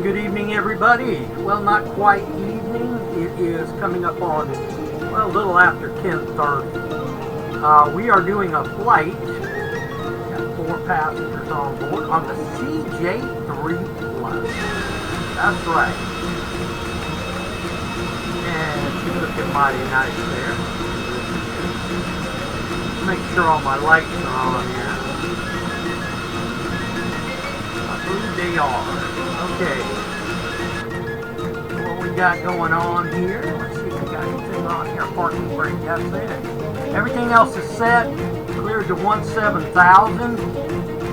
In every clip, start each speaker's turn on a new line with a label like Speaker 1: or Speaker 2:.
Speaker 1: good evening, everybody. Well, not quite evening. It is coming up on, well, a little after 10:30. We are doing a flight. Got 4 passengers on board on the CJ3 Good. That's right. And she looking mighty nice there. Make sure all my lights are on here. I believe they are. Okay. What we got going on here? Let's see if we got anything on here. Parking brake, that's it. Everything else is set. Cleared to 17,000.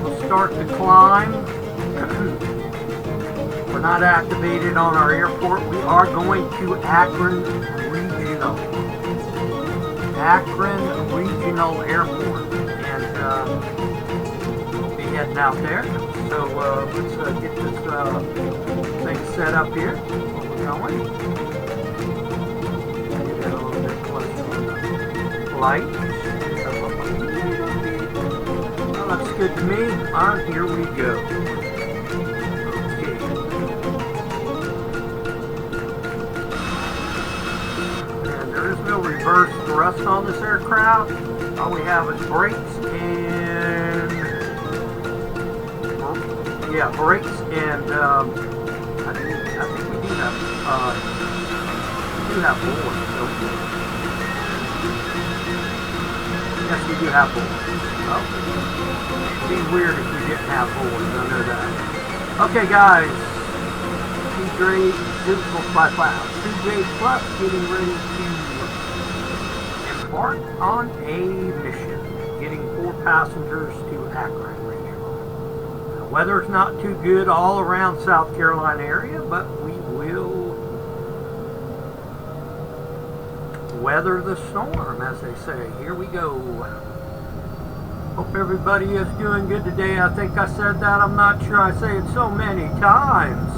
Speaker 1: We'll start the climb. We're not activated on our airport. We are going to Akron Regional. Akron Regional Airport. And we'll be heading out there. So let's get this thing set up here. Where we're going. Get a little bit closer on the light. Well, looks good to me. Here we go. Okay. And there is no reverse thrust on this aircraft. All we have is brakes and brakes and I think we do have boards. Yes, we do have boards. Oh, it'd be weird if we didn't have boards. I know that. Okay, guys. CJ Plus getting ready to embark on a mission, getting 4 passengers to Akron. Weather's not too good all around South Carolina area, but we will weather the storm, as they say. Here we go. Hope everybody is doing good today. I think I said that. I'm not sure. I say it so many times.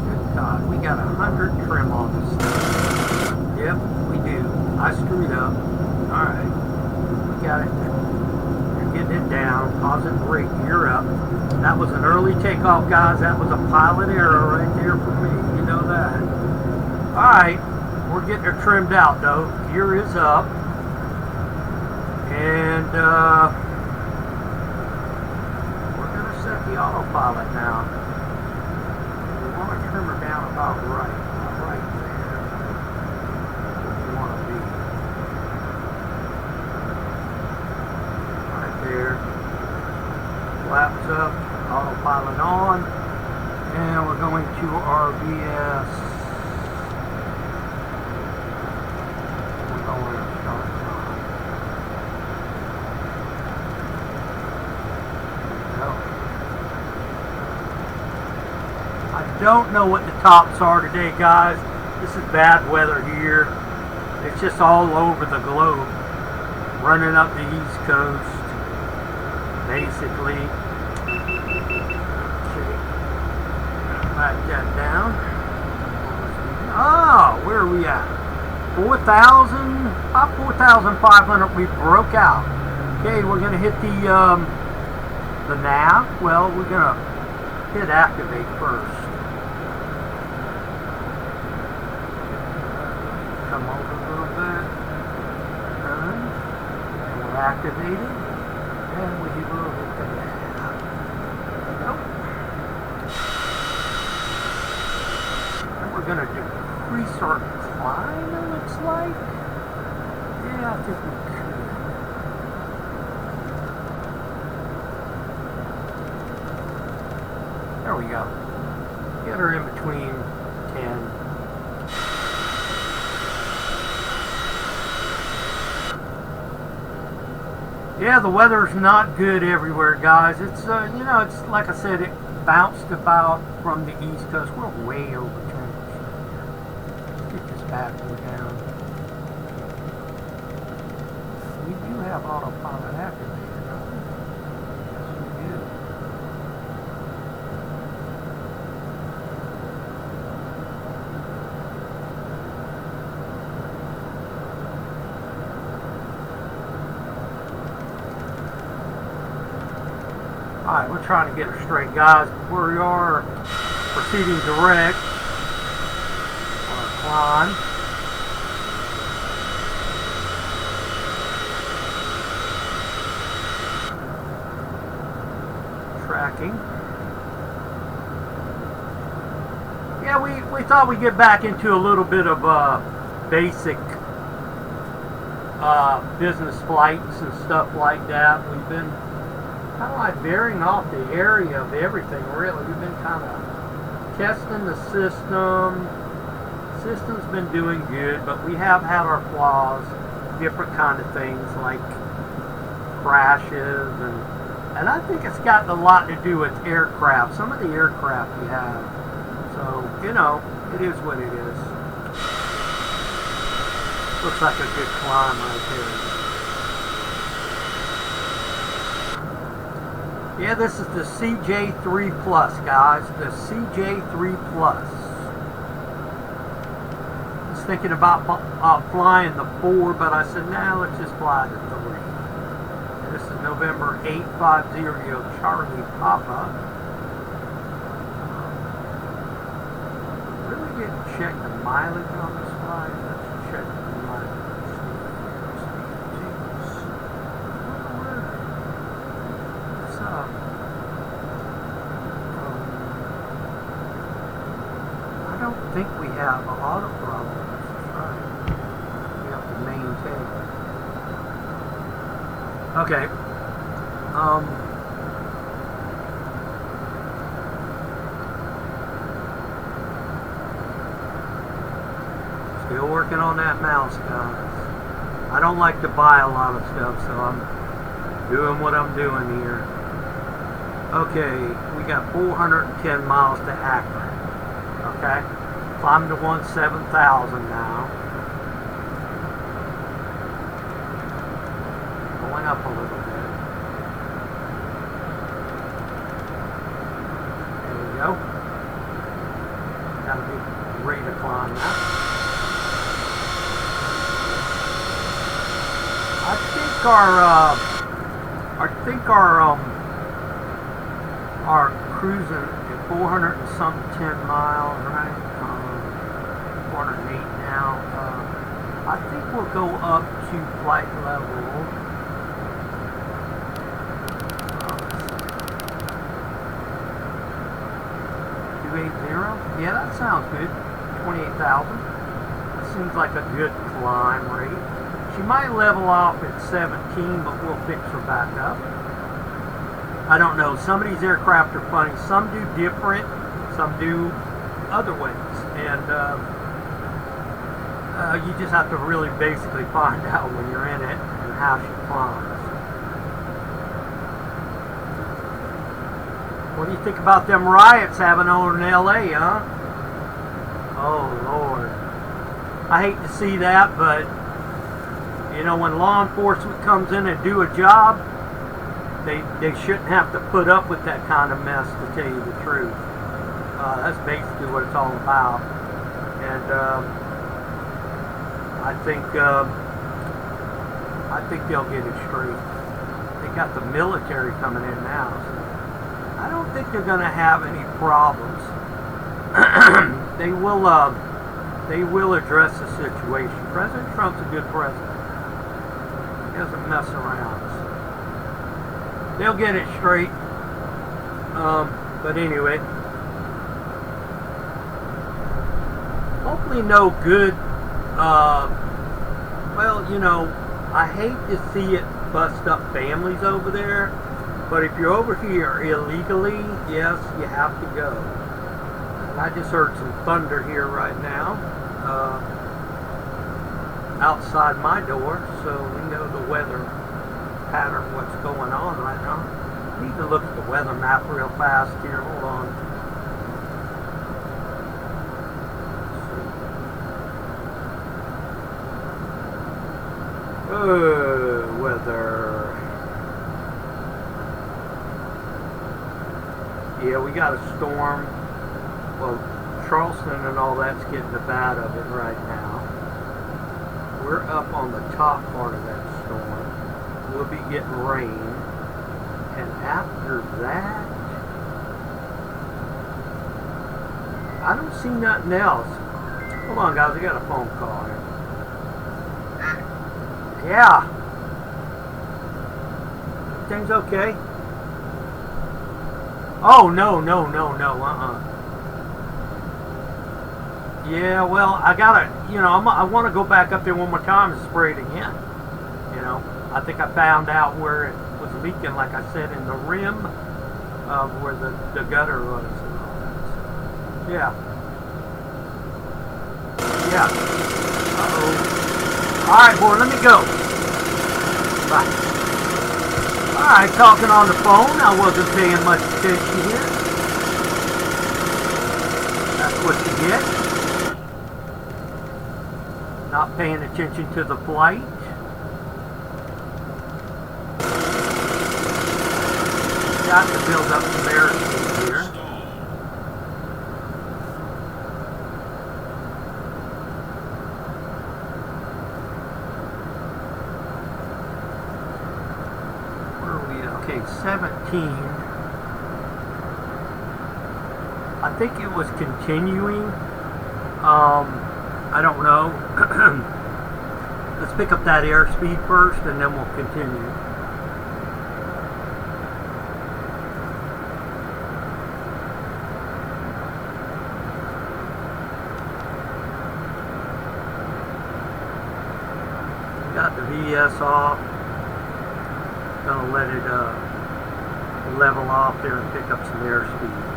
Speaker 1: Good God, we got 100 trim on this thing. Yep, we do. I screwed up. Alright. We got it. Getting it down, positive brake, gear up. That was an early takeoff, guys. That was a pilot error right there for me. You know that. Alright, we're getting her trimmed out though. Gear is up. And we're going to set the autopilot now. We want to trim her down about right. About right there. Where we want to be. There, flaps up, autopilot on, and we're going to RVS. We're going to start time. I don't know what the tops are today, guys. This is bad weather here. It's just all over the globe, running up the East Coast. Basically, okay, back that down. Oh, where are we at? 4,000, about 4,500. We broke out. Okay, we're gonna hit the nav. Well, we're gonna hit activate first. Come over a little bit. And we're activated. And we will hit the nav. Nope. And we're going to do restart climb, it looks like. Yeah, I think we could. There we go. Get her in between 10. Yeah, the weather's not good everywhere, guys. It's, you know, it's like I said, it bounced about from the East Coast. We're way over temperature. Let's get this battery down. We do have autopilot activated, don't we? Yes, we do. Alright, we're trying to get her straight, guys. Where we are, proceeding direct on our climb. Tracking. Yeah, we thought we'd get back into a little bit of basic business flights and stuff like that. We've been kind of like varying off the area of everything, really. We've been kind of testing the system. System's been doing good, but we have had our flaws, different kind of things like crashes, and I think it's got a lot to do with aircraft, some of the aircraft we have. So, you know, it is what it is. Looks like a good climb right there. Yeah, this is the CJ3 Plus, guys. The CJ3 Plus. I was thinking about flying the 4, but I said, nah, let's just fly the 3. And this is November 850 Charlie Papa. Really didn't check the mileage on this flight. Let's check the mileage. What's up? I don't think we have a auto problem. Let's try it. We have to maintain. Okay. Still working on that mouse, guys. I don't like to buy a lot of stuff, so I'm doing what I'm doing here. Okay, we got 410 miles to Akron. Okay, climbing to 17,000 now. Going up a little bit. There we go. Gotta be ready to climb now. I think our cruising at 400 and some 10 miles, right? 408 now. I think we'll go up to flight level. 280. Yeah, that sounds good. 28,000. That seems like a good climb rate. She might level off at 17, but we'll fix her back up. I don't know. Some of these aircraft are funny. Some do different. Some do other ways. And you just have to really basically find out when you're in it and how she flies. What do you think about them riots having over in L.A., huh? Oh, Lord. I hate to see that, but you know, when law enforcement comes in and do a job, they shouldn't have to put up with that kind of mess, to tell you the truth. That's basically what it's all about. And I think they'll get it straight. They got the military coming in now, so I don't think they're going to have any problems. They will address the situation. President Trump's a good president. He doesn't mess around. So they'll get it straight. But anyway, hopefully no good. Well, you know, I hate to see it bust up families over there, but if you're over here illegally, yes, you have to go. And I just heard some thunder here right now, outside my door, so we know the weather pattern, what's going on right now. I need to look at the weather map real fast here. Hold on. Weather. Yeah, we got a storm. Well, Charleston and all that's getting the bad of it right now. We're up on the top part of that storm. We'll be getting rain. And after that, I don't see nothing else. Hold on, guys. I got a phone call here. Yeah. Things okay? Oh, no. Yeah, well, I gotta, I want to go back up there one more time and spray it again. I think I found out where it was leaking, like I said, in the rim of where the gutter was and all that. So, yeah. Yeah. Uh-oh. All right, boy, let me go. Bye. All right, talking on the phone. I wasn't paying much attention here. That's what you get. Not paying attention to the flight. Got to build up some airspeed here. Where are we at? Okay, 17. I think it was continuing. I don't know. Let's pick up that airspeed first and then we'll continue. Got the VS off. Gonna let it level off there and pick up some airspeed.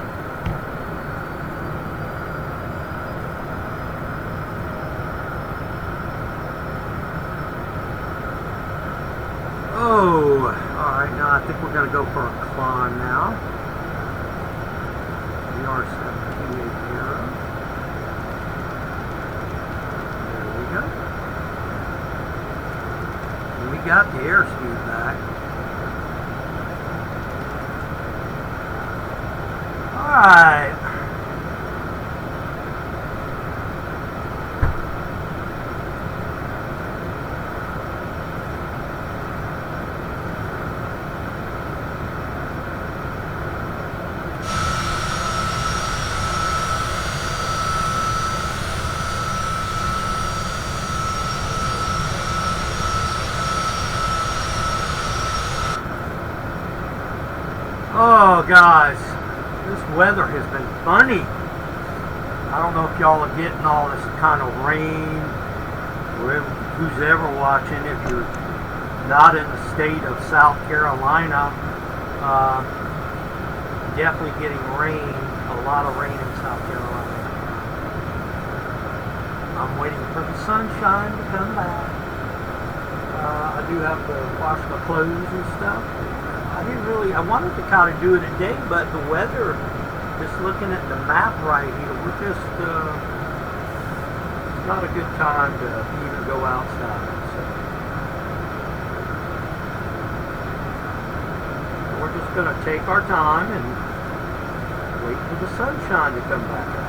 Speaker 1: Oh, alright, now I think we're going to go for a climb now. VR7280. There we go. And we got the airspeed back. Alright. Oh, guys, this weather has been funny. I don't know if y'all are getting all this kind of rain, or who's ever watching. If you're not in the state of South Carolina, definitely getting rain, a lot of rain in South Carolina. I'm waiting for the sunshine to come back. I do have to wash my clothes and stuff. I wanted to kind of do it today, but the weather, just looking at the map right here, we're just, it's not a good time to even go outside. So we're just going to take our time and wait for the sunshine to come back out.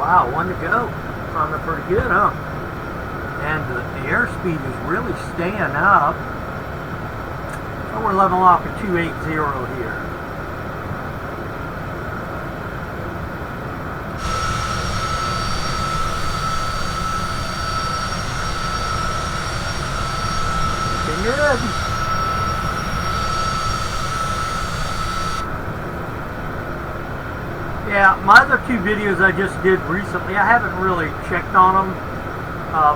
Speaker 1: Wow, one to go. Climbing pretty good, huh? And the airspeed is really staying up. So we're leveling off at 280 here. Looking good. Yeah, my other two videos I just did recently, I haven't really checked on them,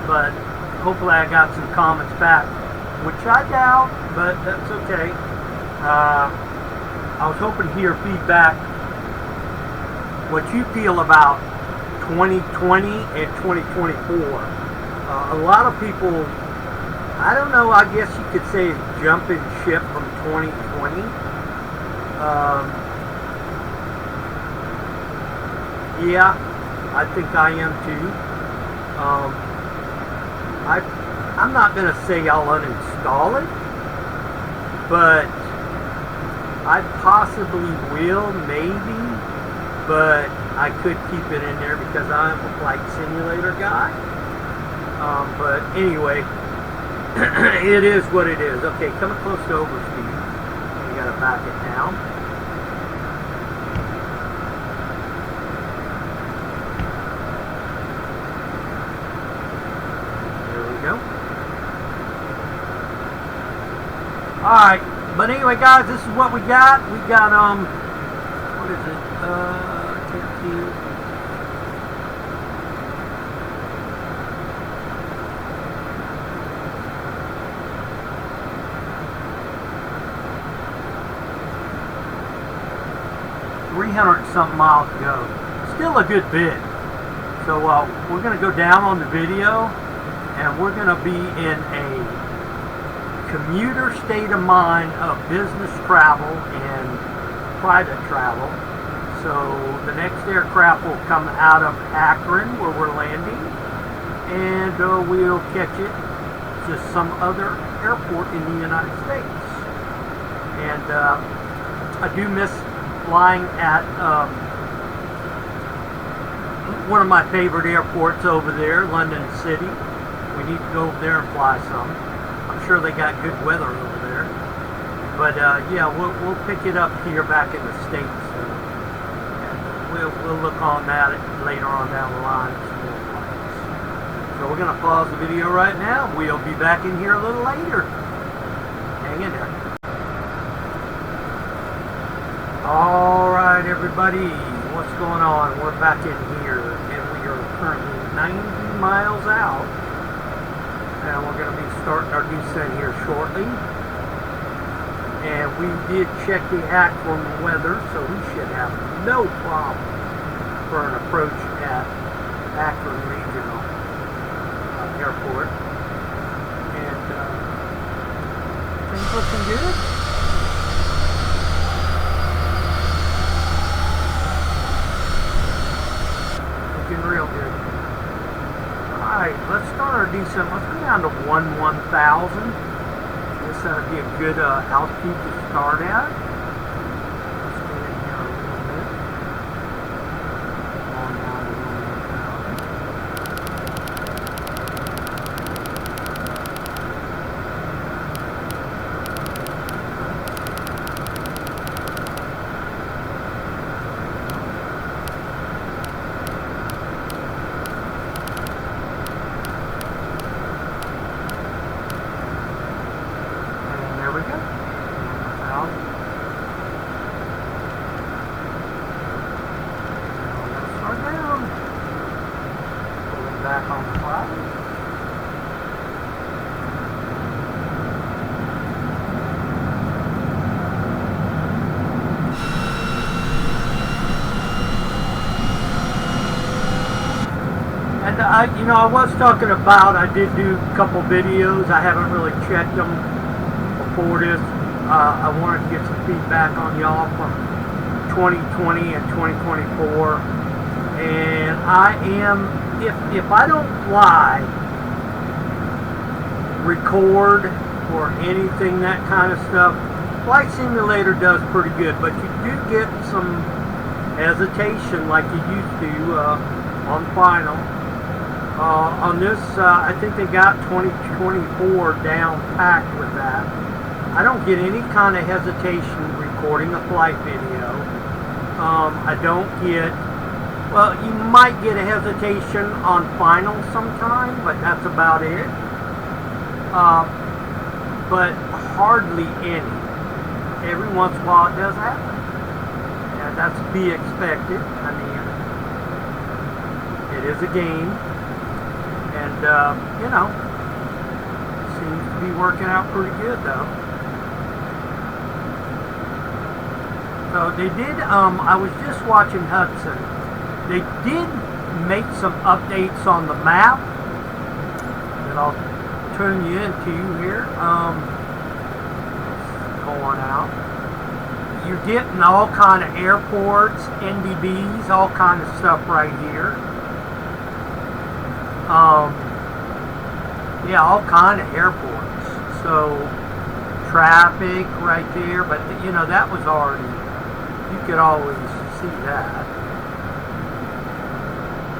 Speaker 1: but hopefully I got some comments back, which I doubt, but that's okay. I was hoping to hear feedback, what you feel about 2020 and 2024. A lot of people, I don't know, I guess you could say jumping ship from 2020. Yeah, I think I am too. I'm not going to say I'll uninstall it, but I possibly will, maybe, but I could keep it in there because I'm a flight simulator guy. But anyway, it is what it is. Okay, coming close to overspeed. You got to back it down. Alright, but anyway guys, this is what we got. We got, what is it? Can't see it. $300-something miles to go. Still a good bit. So we're going to go down on the video, and we're going to be in a commuter state of mind of business travel and private travel. So the next aircraft will come out of Akron, where we're landing, and we'll catch it to some other airport in the United States. And I do miss flying at one of my favorite airports over there, London City. We need to go over there and fly some. I'm sure they got good weather over there. But yeah, we'll pick it up here back in the States. And we'll look on that later on down the line. So we're going to pause the video right now. We'll be back in here a little later. Hang in there. Alright everybody, what's going on? We're back in here and we are currently 90 miles out. And we're going to be starting our descent here shortly. And we did check the Akron weather, so we should have no problem for an approach at Akron Regional Airport. And things looking good. Looking real good. Alright, let's start our descent. Let's go down to 11,000. Guess that'd be a good altitude to start at. Let's get in here a little bit. On down to 11,000. Back on the cloud. And I was talking about, I did do a couple videos. I haven't really checked them before this. I wanted to get some feedback on y'all from 2020 and 2024. And I am, if I don't fly, record, or anything, that kind of stuff, Flight Simulator does pretty good, but you do get some hesitation like you used to on final. On this, I think they got 2024 down packed with that. I don't get any kind of hesitation recording a flight video. I don't get, well, you might get a hesitation on final sometime, but that's about it. But hardly any. Every once in a while it does happen. And that's to be expected. I mean, it is a game. And, you know, to be working out pretty good though. So they did, I was just watching Hudson. They did make some updates on the map that I'll turn you into here. Going out. You're getting all kind of airports, NDBs, all kind of stuff right here. Yeah, all kind of airports. So traffic right there, but you know that was already. You could always see that.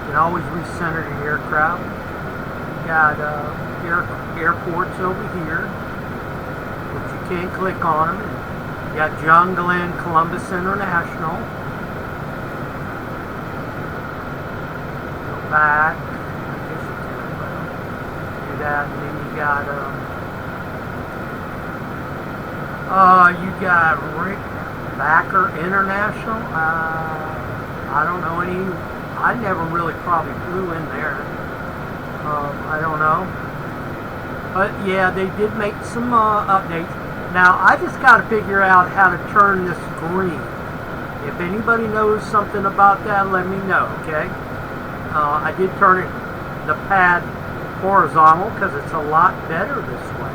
Speaker 1: You can always recenter your aircraft. You got airports over here, which you can't click on them. You got John Glenn, Columbus International. Go back. I guess you can do that, and then you got Rick Backer International. I don't know any. I never really probably flew in there. I don't know. But yeah, they did make some updates. Now I just got to figure out how to turn this green. If anybody knows something about that, let me know. Okay. I did turn it, the pad horizontal because it's a lot better this way.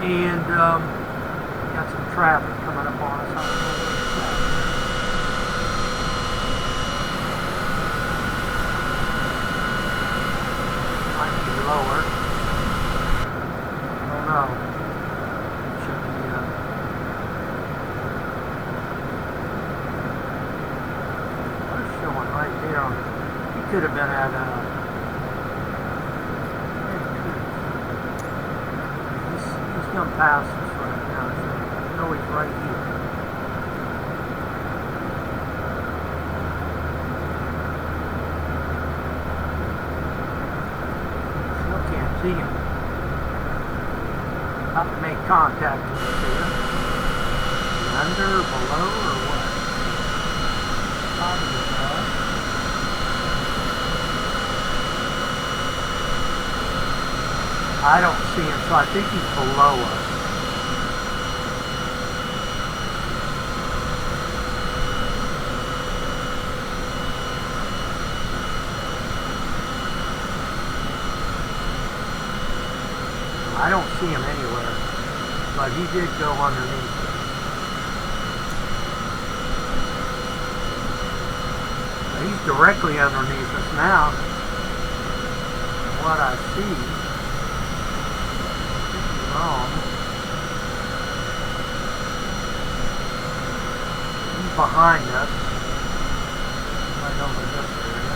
Speaker 1: And got some traffic coming up on us. Might be lower. I don't know. Should be what's showing right there? He could have been at he's going past us right now. So no, he's right here. See him. Have to make contact with him. Under, below, or what? Probably above. I don't see him, so I think he's below us. I don't see him anywhere, but he did go underneath it. He's directly underneath us now. What I see, I could be wrong. He's behind us, right over this area.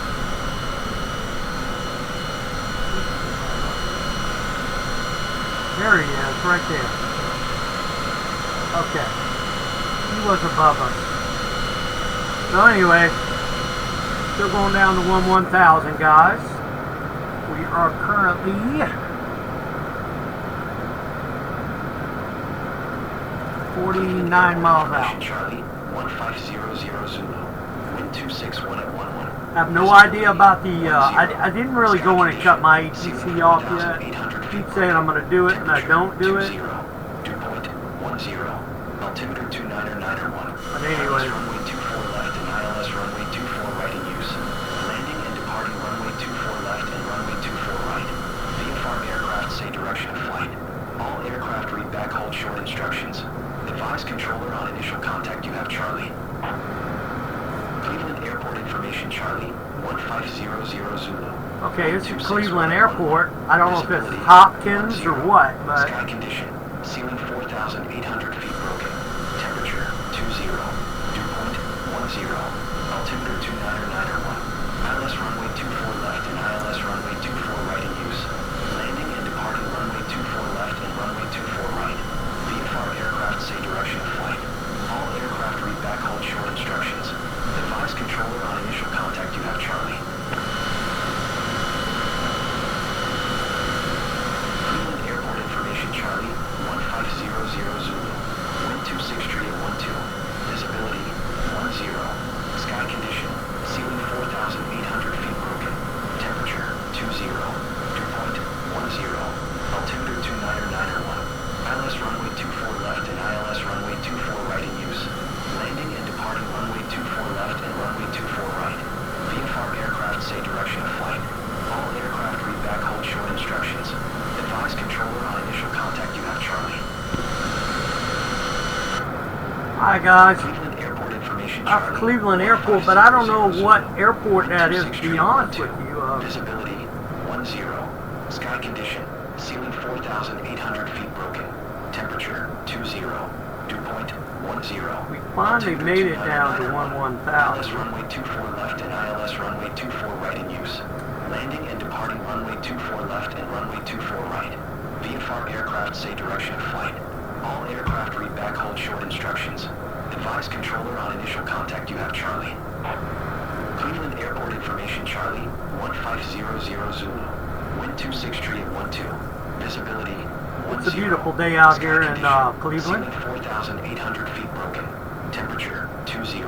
Speaker 1: There he is, right there. Okay. He was above us. So anyway, still going down to 1,000, guys. We are currently 49 miles out.
Speaker 2: Charlie, 1500 Zulu. Wind 261 at 11.
Speaker 1: I have no idea about the, I didn't really go in and cut my ATC off yet. I keep saying I'm going to do it and I don't do it.
Speaker 2: 2.10. Altimeter 29901.
Speaker 1: But anyway.
Speaker 2: Runway 24 left and ILS runway 24 right in use. Landing and departing runway 24 left and runway 24 right. VFR aircraft say direction of flight. All aircraft read back hold short instructions. Advise controller on initial contact you have Charlie. Cleveland Airport information Charlie, 1500 Zulu.
Speaker 1: Okay, this is Cleveland Airport. I don't know if it's Hopkins or what, but...
Speaker 2: Sky condition, ceiling 4,800 feet broken. Temperature, 20. Dew point, 10. Altimeter 29901. ILS runway 24 left and ILS runway 24 right in use. Landing and departing runway 24 left and runway 24 right. VFR aircraft say direction of flight. All aircraft read back hold short instructions. Advise controller on initial contact you have Charlie. Cleveland Airport information Charlie, 1500 Zulu. Wind 263 at 12. Visibility, 10.
Speaker 1: Hi guys.
Speaker 2: Cleveland Airport information.
Speaker 1: Off Cleveland Airport, but I don't know what airport that is, to be honest with you.
Speaker 2: Visibility 10. Sky condition. Ceiling 4,800 feet broken. Temperature 20. Dew point 10.
Speaker 1: We finally made it down to 11,000.
Speaker 2: ILS runway 24 left and ILS runway 24 right in use. Landing and departing runway 24 left and runway 24 right. VFR aircraft say direction of flight. All aircraft read back hold short instructions. Advise controller on initial contact you have Charlie. Cleveland Airport information Charlie, 1500 Zulu. Wind 26 at 12. Visibility 10.
Speaker 1: It's a beautiful day out here in Cleveland.
Speaker 2: Ceiling 4,800 feet broken. Temperature 20.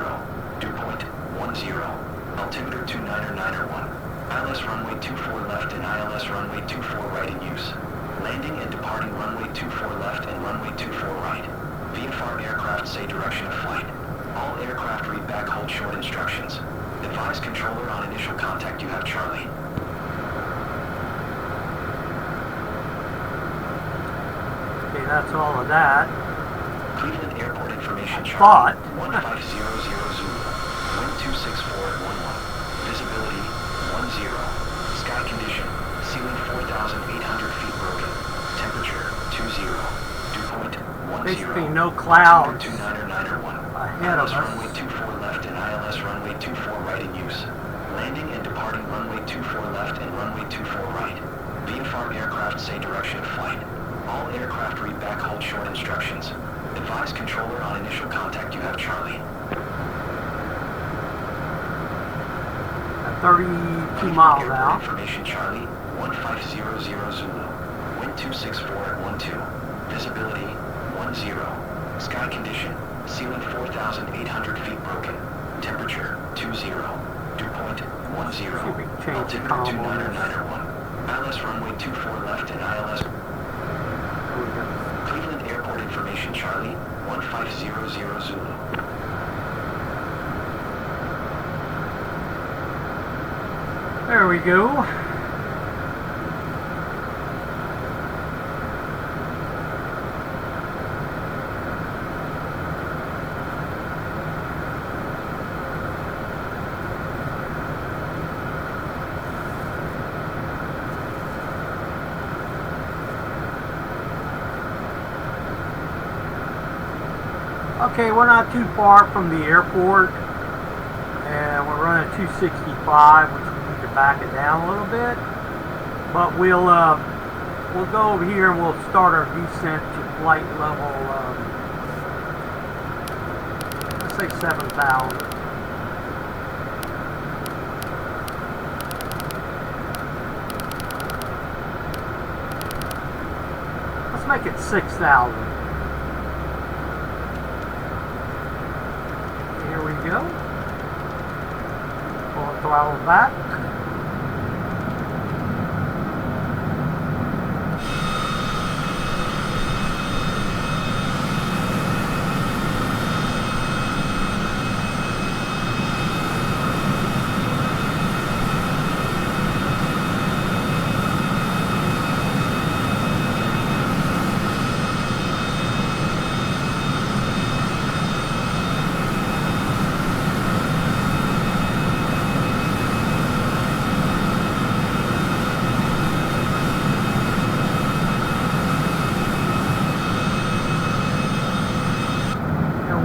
Speaker 2: Dew point 10. Altimeter 29901. ILS runway 24 left and ILS runway 24 right in use. Landing and departing runway 24 left and runway 24 right. VFR aircraft say direction of flight. All aircraft read back hold short instructions. Advise controller on initial contact you have Charlie.
Speaker 1: Okay, that's all of that.
Speaker 2: Cleveland Airport information Charlie.
Speaker 1: But
Speaker 2: 1500 Zulu. Wind 264 at 11. Visibility 10. Sky condition. Ceiling 4,800 feet broken. Temperature 20. Dew point 10.
Speaker 1: basically no clouds
Speaker 2: 29901.
Speaker 1: ahead of
Speaker 2: ILS
Speaker 1: us.
Speaker 2: runway 24 left and ILS runway 24 right in use. Landing and departing runway 24 left and runway 24 right. VFR aircraft say direction of flight. All aircraft read back hold short instructions. Advise controller on initial contact you have Charlie.
Speaker 1: At 32 miles
Speaker 2: Airport
Speaker 1: out.
Speaker 2: Information Charlie, 1500 Zulu. Wind 264 at 12. Visibility 10. Sky condition. Ceiling 4,800 feet broken. Temperature 20. Dew point 10.
Speaker 1: See if we can change the
Speaker 2: Altimeter
Speaker 1: column on this.
Speaker 2: 29901. ILS runway 24 left and ILS.
Speaker 1: There we go.
Speaker 2: Cleveland Airport information Charlie, 1500 Zulu.
Speaker 1: There we go. Okay, we're not too far from the airport, and we're running 265, which we need to back it down a little bit. But we'll go over here and we'll start our descent to flight level, let's say 7,000. Let's make it 6,000. Here we go. Pull the throttle back.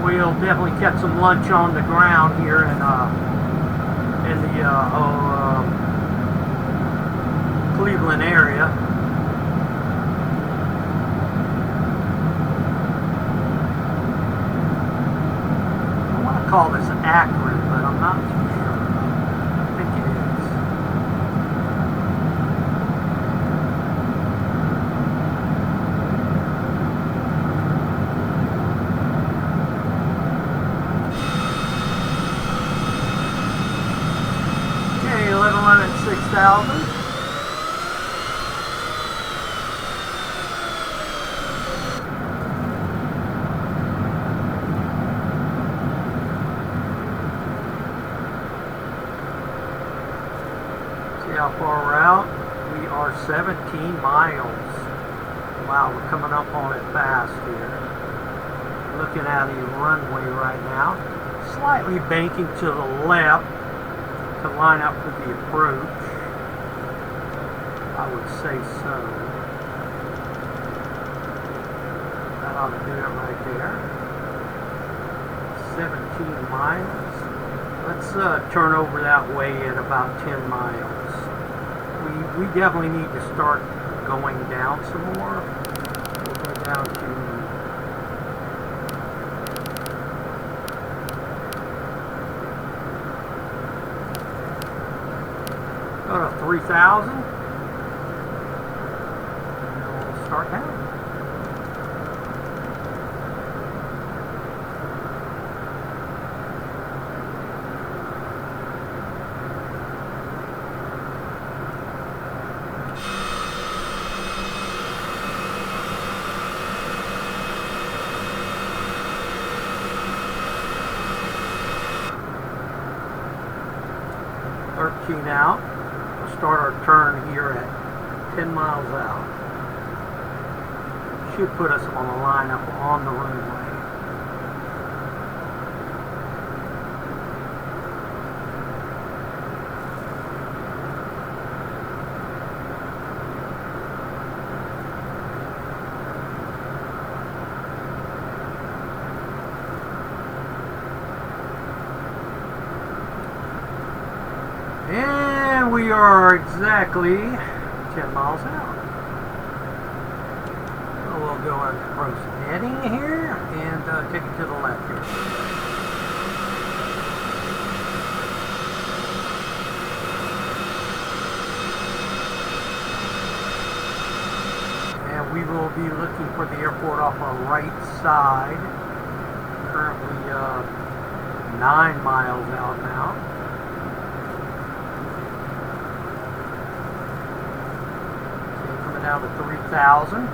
Speaker 1: We'll definitely get some lunch on the ground here in the Cleveland area. I want to call this Akron, but I'm not too sure. I think it is. Okay, 6,000. See how far we're out? We are 17 miles. Wow, we're coming up on it fast here. looking at a runway right now. Slightly banking to the left to line up with the approach. I would say so. That ought to do it right there. 17 miles. Let's turn over that way at about 10 miles. We definitely need to start going down some more. We'll go down to go to 3,000. And we'll start down. Out. We'll start our turn here at 10 miles out. Should put us on a lineup on the runway. And we are exactly 10 miles out. So we'll go and approach heading here and take it to the left here. And we will be looking for the airport off our right side. Currently 9 miles out now. Down to 3,000.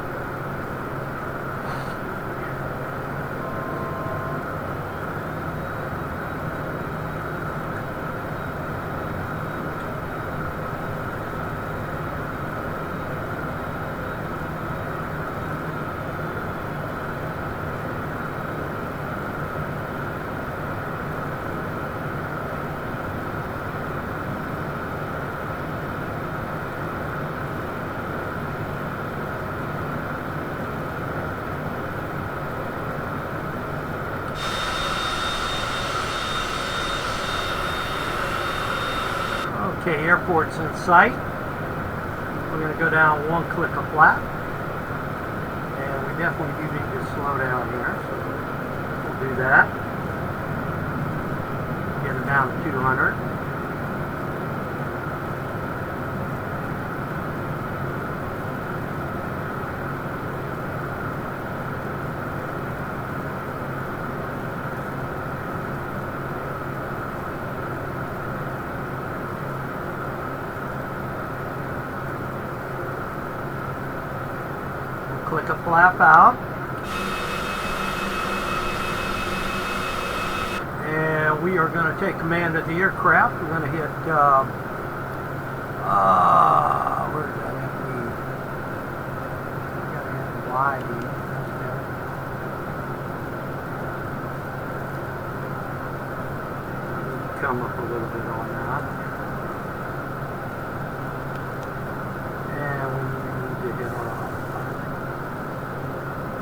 Speaker 1: Okay, airport's in sight. We're going to go down one click a flap. And we definitely do need to slow down here. So we'll do that. Get it down to 200. Click a flap out. And we are going to take command of the aircraft. We're going to hit, where did that have to be? Got to hit wide. Come up a little bit on that. And we need to hit our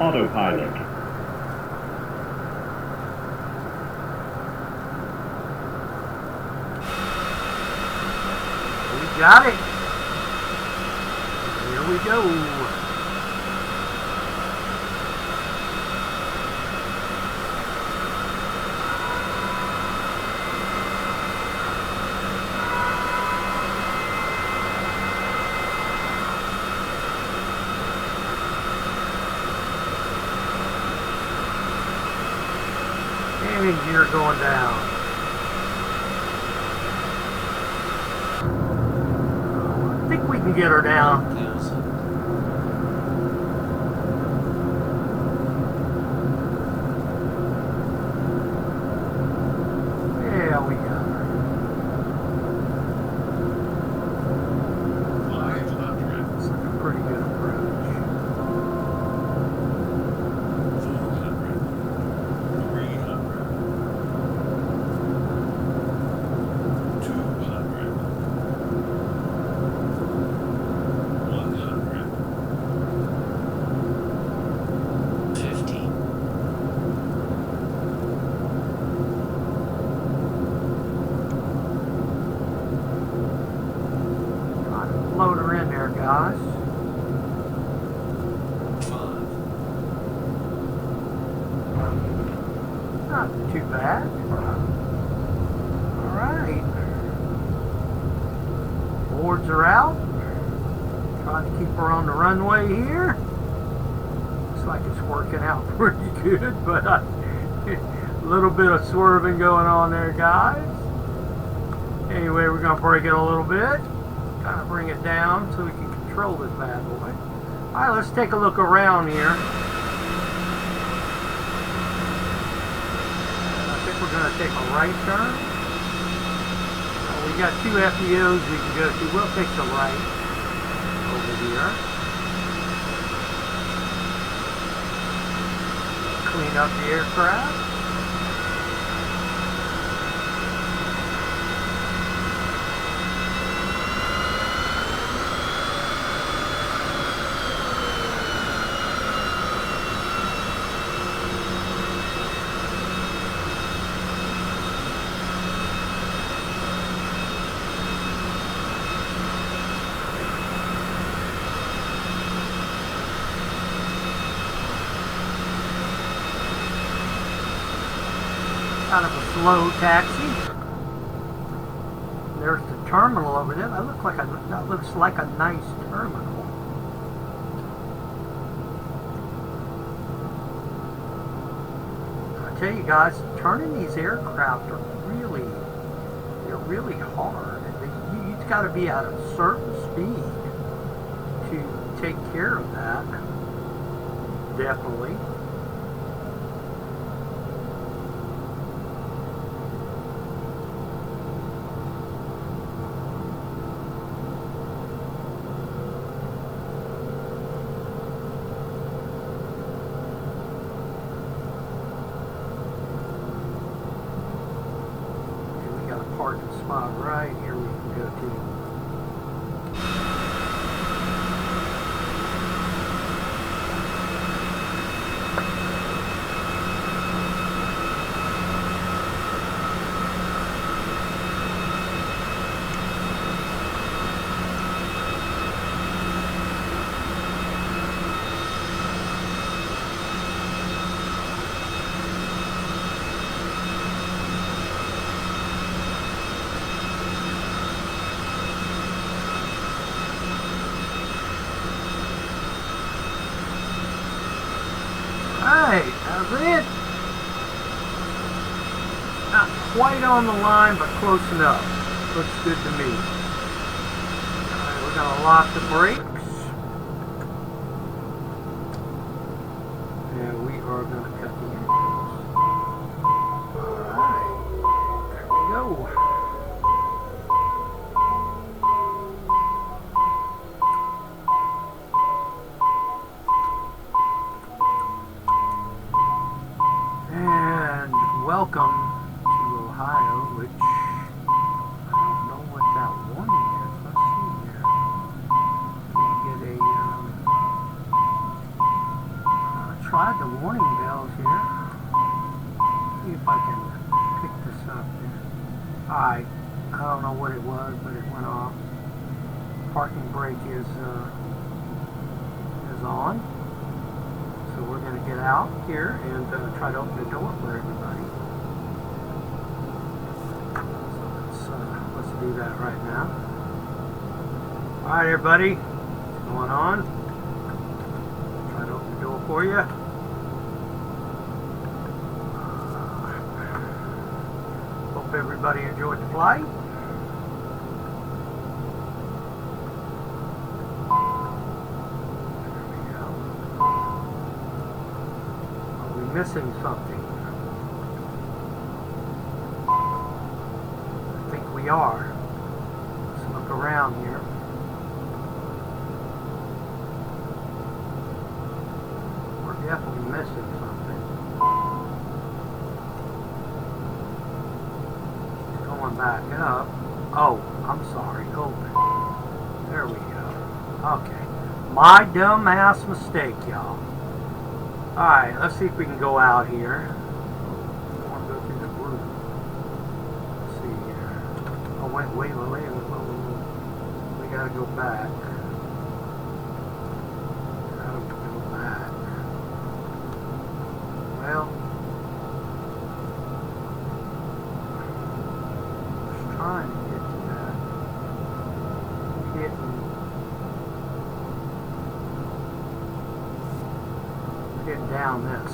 Speaker 3: autopilot.
Speaker 1: We got it. Here we go. Landing gear going down. I think we can get her down. Yeah, we got her.
Speaker 3: 500.
Speaker 1: It's like a pretty good approach.
Speaker 3: 400.
Speaker 1: Not too bad. Alright. Boards are out. Trying to keep her on the runway here. Looks like it's working out pretty good, but a little bit of swerving going on there, guys. Anyway, we're going to break it a little bit. Kind of bring it down so we can control this bad boy. Alright, let's take a look around here. I think we're going to take a right turn. We got 2 FEOs we can go to. We'll take the right over here. Clean up the aircraft. Kind of a slow taxi. There's the terminal over there. That looks like a nice terminal. I tell you guys, turning these aircraft are really hard. You've got to be at a certain speed to take care of that. Definitely. Parking spot right here we can go to. Alright, that's it. Not quite on the line, but close enough. Looks good to me. Alright, we're going to lock the brakes. And we are going to cut the engines. Alright, there we go. Welcome to Ohio, which I don't know what that warning is. Let's see here. Can't get a, I tried the warning bells here. See if I can pick this up here. Alright, I don't know what it was, but it went off. Parking brake is on. So we're going to get out here and try to open the door for everybody. So let's do that right now. Alright everybody, what's going on? Try to open the door for you. Hope everybody enjoyed the flight. Missing something. I think we are. Let's look around here. We're definitely missing something. She's going back up. Oh, I'm sorry. Open. There we go. Okay. My dumb ass mistake, y'all. Alright, let's see if we can go out here. I want to go through the roof. Let's see here. Oh, wait. We gotta go back. How do we go back? Well, get down this.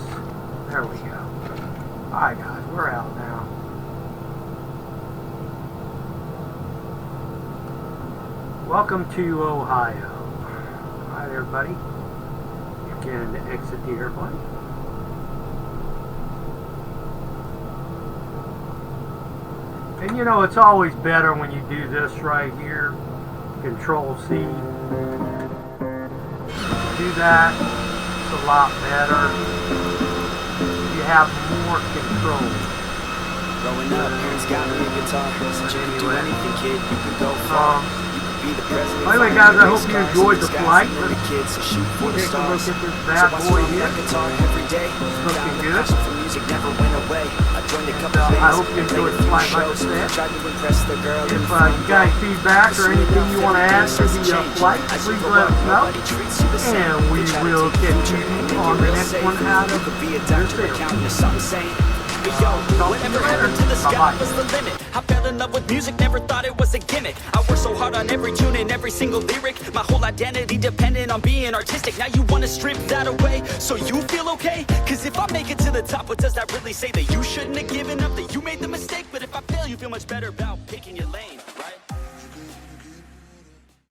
Speaker 1: There we go. Alright guys, we're out now. Welcome to Ohio. Alright everybody. You can exit the airplane. And you know, it's always better when you do this right here. Control C. Do that. It's a lot better. You have more control.
Speaker 4: Growing up, parents got me a guitar. Said you can do anything, kid. You can go far. You can be the president.
Speaker 1: By the way, guys, I hope you enjoyed the flight.
Speaker 4: Let's
Speaker 1: Kids,
Speaker 4: so shoot for the
Speaker 1: take a look
Speaker 4: stars.
Speaker 1: at this bad boy here.
Speaker 4: Guitar every day.
Speaker 1: Looking good.
Speaker 4: Passion for music never went away. I joined a couple
Speaker 1: I
Speaker 4: bands.
Speaker 1: hope you enjoyed the flight, like I said.
Speaker 4: Tried to impress the girl.
Speaker 1: If you got any feedback or anything you want to add to the flight, please let us know. And we will catch you on the next one out of your sale.
Speaker 5: Yo, whatever happened to the sky was the limit. I fell in love with music, never thought it was a gimmick. I worked so hard on every tune and every single lyric. My whole identity depended on being artistic. Now you wanna strip that away, so you feel okay? Cause if I make it to the top, what does that really say? That you shouldn't have given up, that you made the mistake? But if I fail, you feel much better about picking your lane.